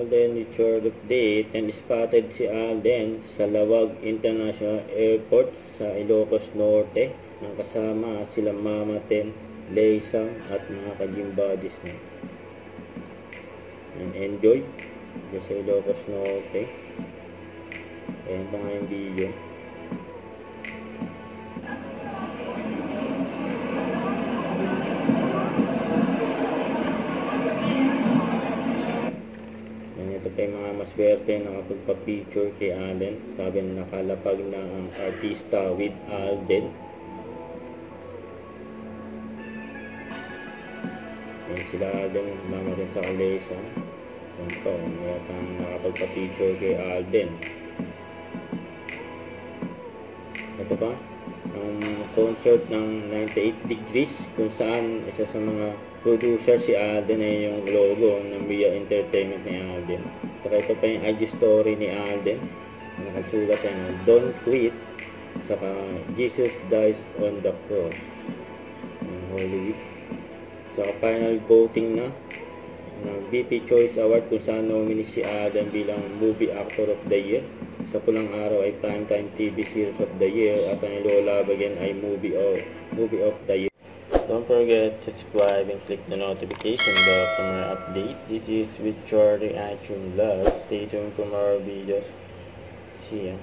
Alden Richard update, and spotted si Alden sa Lawag International Airport sa Ilocos Norte nang kasama sila Mama Ten, Leysam at mga ka-gym buddies niya. And enjoy sa Ilocos Norte. Ayan pa nga yung video. Ito pa yung mga maswerte na nakapagpa-picture kay Alden. Sabi na nakalapag na ang artista with Alden. Ayan sila Alden, mama din sa Kalesa. Ayan po, may pang nakapagpa-picture kay Alden. Ito pa, ang concert ng 98 Degrees, kung saan isa sa mga producer si Alden ay yung logo ng Mia Entertainment ni Alden. Saka ito pa yung IG story ni Alden. Nakasulat yung Don't Quit. Saka Jesus Dies on the Cross. Yung Holy Week. Saka final voting na ng BP Choice Award kung saan nominee si Alden bilang Movie Actor of the Year. Sa Pulang Araw ay Primetime TV Series of the Year at ang Lola Again ay Movie of the Year. Don't forget to subscribe and click the notification bell for more updates. This is with your reaction vlog. Stay tuned for more videos. See ya.